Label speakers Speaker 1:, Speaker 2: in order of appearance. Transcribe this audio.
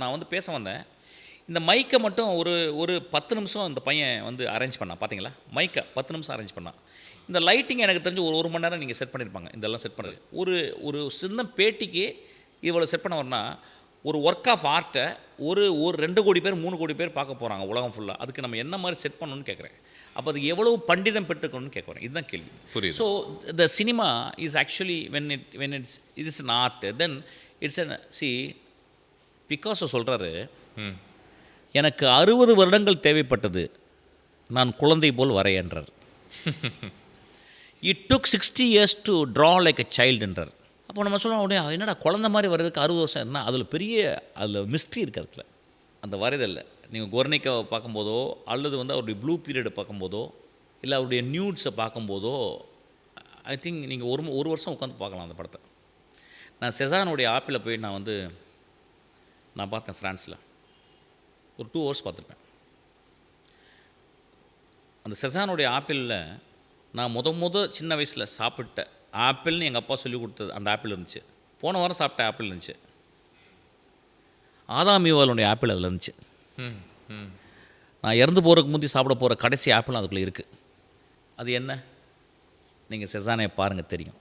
Speaker 1: நான் வந்து பேச வந்தேன். இந்த மைக்கை மட்டும் ஒரு ஒரு 10 நிமிஷம் இந்த பையன் வந்து அரேஞ்ச் பண்ணான். பார்த்தீங்களா? மைக்கை 10 நிமிஷம் அரேஞ்ச் பண்ணான். இந்த லைட்டிங் எனக்கு தெரிஞ்சு ஒரு 1 மணி நேரம் நீங்கள் செட் பண்ணியிருப்பாங்க. இதெல்லாம் செட் பண்ணது. ஒரு ஒரு சின்ன பேட்டிக்கு இவ்வளோ செட் பண்ண வரனா, ஒரு ஒர்க் ஆஃப் ஆர்ட்டை ஒரு ஒரு 2 கோடி பேர் 3 கோடி பேர் பார்க்க போகிறாங்க உலகம் ஃபுல்லாக. அதுக்கு நம்ம என்ன மாதிரி செட் பண்ணணும்னு கேட்குறேன். அப்போ அது எவ்வளவு பண்டிதம் பெற்றுக்கணும்னு கேட்குறேன். இதுதான் கேள்வி.
Speaker 2: புரியுது.
Speaker 1: So the cinema is actually when it is an art then it's an Picasso சொல்கிறாரு, எனக்கு 60 வருடங்கள் தேவைப்பட்டது நான் குழந்தை போல் வரையன்றார். It took 60 years to draw like a சைல்டுன்றார். அப்போ நம்ம சொல்லுவோம் உடனே என்னடா குழந்தை மாதிரி வர்றதுக்கு 60 வருஷம் என்ன? அதில் மிஸ்ட்ரி இருக்குது. அதுக்குள்ள அந்த வரைதலில் நீங்கள் கொர்னிக்காவை பார்க்கும்போதோ அல்லது வந்து அவருடைய ப்ளூ பீரியடை பார்க்கும்போதோ இல்லை அவருடைய நியூட்ஸை பார்க்கும்போதோ ஐ திங்க் நீங்கள் ஒரு வருஷம் உட்காந்து பார்க்கலாம் அந்த படத்தை. நான் செசானுடைய ஆப்பில் போய் நான் பார்த்தேன் ஃப்ரான்ஸில். ஒரு 2 hours பார்த்துருப்பேன். அந்த செசானுடைய ஆப்பிளில் நான் சின்ன வயசில் சாப்பிட்ட ஆப்பிள்னு எங்கள் அப்பா சொல்லி கொடுத்தது அந்த ஆப்பிள் இருந்துச்சு. போன வாரம் சாப்பிட்ட ஆப்பிள் இருந்துச்சு. ஆதாம் ஈவாலுடைய ஆப்பிள் அதில் இருந்துச்சு. நான் இறந்து போகிறதுக்கு முந்தி சாப்பிட போகிற கடைசி ஆப்பிளும் அதுக்குள்ளே இருக்குது. அது என்ன? நீங்கள் செசானை பாருங்கள் தெரியும்.